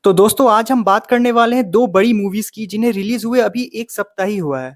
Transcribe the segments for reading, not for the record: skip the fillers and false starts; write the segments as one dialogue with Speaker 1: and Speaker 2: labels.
Speaker 1: तो दोस्तों आज हम बात करने वाले हैं दो बड़ी मूवीज की जिन्हें रिलीज हुए अभी एक सप्ताह ही हुआ है।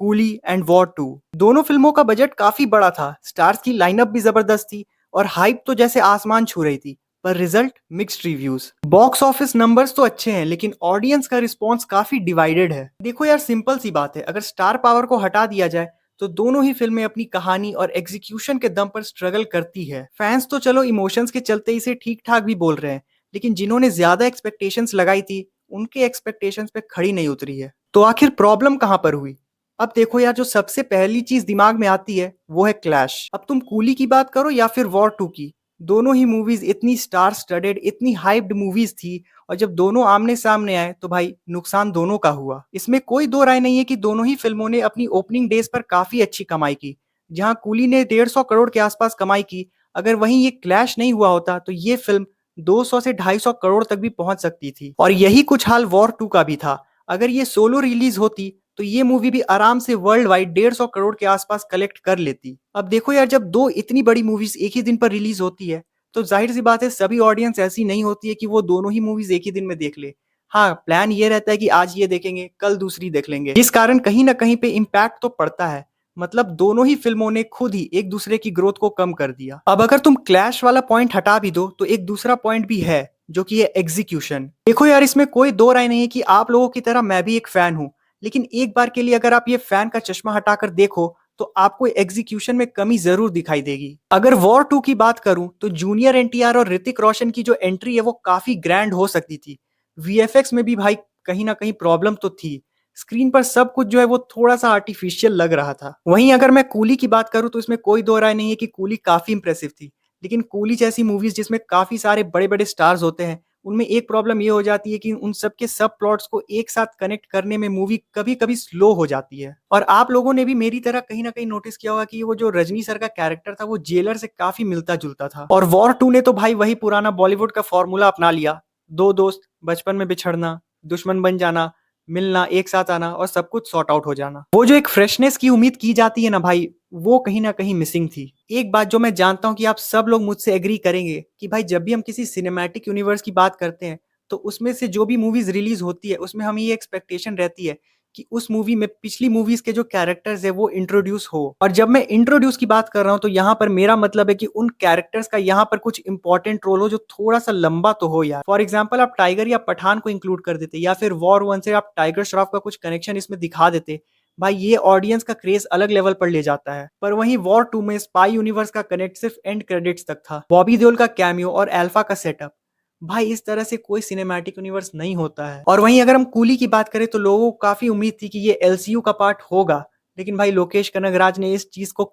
Speaker 1: Coolie and war 2। दोनों फिल्मों का बजट काफी बड़ा था, स्टार्स की लाइनअप भी जबरदस्त थी और हाइप तो जैसे आसमान छू रही थी। पर result mixed reviews. Box office numbers तो अच्छे हैं लेकिन ऑडियंस का रिस्पॉन्स काफी डिवाइडेड है। देखो यार, सिंपल सी बात है, अगर स्टार पावर को हटा दिया जाए तो दोनों ही फिल्में अपनी कहानी और एग्जीक्यूशन के दम पर स्ट्रगल करती है। फैंस तो चलो इमोशंस के चलते इसे ठीक ठाक भी बोल रहे हैं, लेकिन जिन्होंने ज्यादा एक्सपेक्टेशंस लगाई थी उनके एक्सपेक्टेशंस पे खड़ी नहीं उतरी है। तो आखिर प्रॉब्लम कहां पर हुई? अब देखो यार, जो सबसे पहली चीज दिमाग में आती है वो है क्लैश। अब तुम कूली की बात करो या फिर वॉर 2 की, दोनों ही मूवीज इतनी स्टार स्टडेड, इतनी हाइप्ड मूवीज थी, और जब दोनों आमने सामने आए तो भाई नुकसान दोनों का हुआ। इसमें कोई दो राय नहीं है कि दोनों ही फिल्मों ने अपनी ओपनिंग डेज पर काफी अच्छी कमाई की। जहां कूली ने 150 करोड़ के आसपास कमाई की, अगर वहीं ये क्लैश नहीं हुआ होता तो ये फिल्म 200 से 250 करोड़ तक भी पहुंच सकती थी। और यही कुछ हाल वॉर 2 का भी था। अगर ये सोलो रिलीज होती तो ये मूवी भी आराम से वर्ल्ड वाइड 150 करोड़ के आसपास कलेक्ट कर लेती। अब देखो यार, जब दो इतनी बड़ी मूवीज एक ही दिन पर रिलीज होती है तो जाहिर सी बात है सभी ऑडियंस ऐसी नहीं होती है कि वो दोनों ही मूवीज एक ही दिन में देख ले। हाँ, प्लान ये रहता है कि आज ये देखेंगे कल दूसरी देख लेंगे, इस कारण कहीं ना कहीं पे इम्पैक्ट तो पड़ता है। मतलब दोनों ही फिल्मों ने खुद ही एक दूसरे की ग्रोथ को कम कर दिया। अब अगर तुम क्लैश वाला पॉइंट हटा भी दो तो एक दूसरा पॉइंट भी है, जो कि है एग्जीक्यूशन। देखो यार, इसमें कोई दो राय नहीं है कि आप लोगों की तरह मैं भी एक फैन हूं, लेकिन एक बार के लिए अगर आप ये फैन का चश्मा हटाकर देखो तो आपको एग्जीक्यूशन में कमी जरूर दिखाई देगी। अगर वॉर 2 की बात करूं तो जूनियर एनटीआर और ऋतिक रोशन की जो एंट्री है वो काफी ग्रैंड हो सकती थी। वीएफएक्स में भी भाई कहीं ना कहीं प्रॉब्लम तो थी। स्क्रीन पर सब कुछ जो है वो थोड़ा सा आर्टिफिशियल लग रहा था। वहीं अगर मैं कूली की बात करूं तो इसमें कोई दो राय नहीं है कि कूली काफी इंप्रेसिव थी। लेकिन कूली जैसी मूवीज जिसमें काफी सारे बड़े बड़े स्टार्स होते हैं, उनमें एक प्रॉब्लम ये हो जाती है कि उन सबके सब प्लॉट्स को एक साथ कनेक्ट करने में मूवी कभी कभी स्लो हो जाती है। और आप लोगों ने भी मेरी तरह कहीं ना कहीं नोटिस किया होगा कि वो जो रजनी सर का कैरेक्टर था वो जेलर से काफी मिलता जुलता था। और वॉर 2 ने तो भाई वही पुराना बॉलीवुड का फॉर्मूला अपना लिया। दो दोस्त बचपन में बिछड़ना, दुश्मन बन जाना, मिलना, एक साथ आना और सब कुछ सॉर्ट आउट हो जाना। वो जो एक फ्रेशनेस की उम्मीद की जाती है ना भाई, वो कहीं ना कहीं मिसिंग थी। एक बात जो मैं जानता हूं कि आप सब लोग मुझसे एग्री करेंगे कि भाई जब भी हम किसी सिनेमैटिक यूनिवर्स की बात करते हैं तो उसमें से जो भी मूवीज रिलीज होती है उसमें हमें ये एक्सपेक्टेशन रहती है कि उस मूवी में पिछली मूवीज के जो कैरेक्टर्स है वो इंट्रोड्यूस हो। और जब मैं इंट्रोड्यूस की बात कर रहा हूं तो यहाँ पर मेरा मतलब है कि उन कैरेक्टर्स का यहाँ पर कुछ इंपॉर्टेंट रोल हो जो थोड़ा सा लंबा तो हो यार। फॉर एग्जाम्पल, आप टाइगर या पठान को इंक्लूड कर देते, या फिर वॉर 1 से आप टाइगर श्रॉफ का कुछ कनेक्शन इसमें दिखा देते, भाई ये ऑडियंस का क्रेज अलग लेवल पर ले जाता है। पर वहीं वॉर 2 में स्पाई यूनिवर्स का कनेक्ट सिर्फ एंड क्रेडिट्स तक था। बॉबी देओल का कैमियो और अल्फा का सेटअप, भाई इस तरह से कोई सिनेमैटिक यूनिवर्स नहीं होता है। और वहीं अगर हम कूली की बात करें तो लोगों को काफी उम्मीद थी कि ये एलसीयू का पार्ट होगा, लेकिन भाई लोकेश कनगराज ने इस चीज को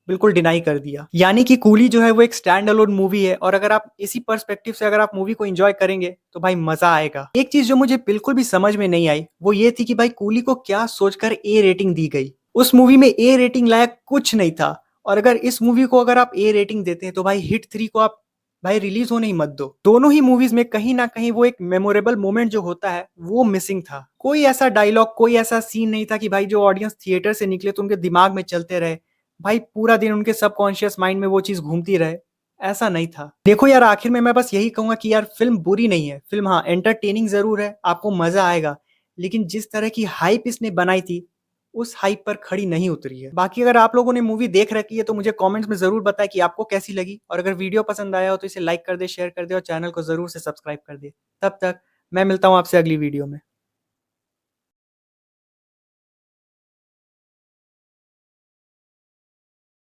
Speaker 1: बिल्कुल डिनाई कर दिया। यानी कि कूली जो है वो एक स्टैंड अलोन मूवी है, और अगर आप इसी पर्सपेक्टिव से अगर आप मूवी को एंजॉय करेंगे तो भाई मजा आएगा। एक चीज जो मुझे बिल्कुल भी समझ में नहीं आई वो ये थी कि भाई कूली को क्या सोचकर ए रेटिंग दी गई। उस मूवी में ए रेटिंग लायक कुछ नहीं था। और अगर इस मूवी को अगर आप ए रेटिंग देते हैं तो भाई हिट 3 को आप भाई रिलीज होने ही मत दो। दोनों ही मूवीज में कहीं ना कहीं वो एक मेमोरेबल मोमेंट जो होता है वो मिसिंग था। कोई ऐसा डायलॉग, कोई ऐसा सीन नहीं था कि भाई जो ऑडियंस थिएटर से निकले तो उनके दिमाग में चलते रहे, भाई पूरा दिन उनके सबकॉन्शियस माइंड में वो चीज घूमती रहे। ऐसा नहीं था। देखो यार, आखिर में मैं बस यही कहूंगा कि यार फिल्म बुरी नहीं है, फिल्म हाँ एंटरटेनिंग जरूर है, आपको मजा आएगा, लेकिन जिस तरह की हाइप इसने बनाई थी उस हाइप पर खड़ी नहीं उतरी है। बाकी अगर आप लोगों ने मूवी देख रखी है तो मुझे कमेंट्स में जरूर बताएं कि आपको कैसी लगी, और अगर वीडियो पसंद आया हो तो इसे लाइक कर दे, शेयर कर दे और चैनल को जरूर से सब्सक्राइब कर दे। तब तक मैं मिलता हूं आपसे अगली वीडियो में।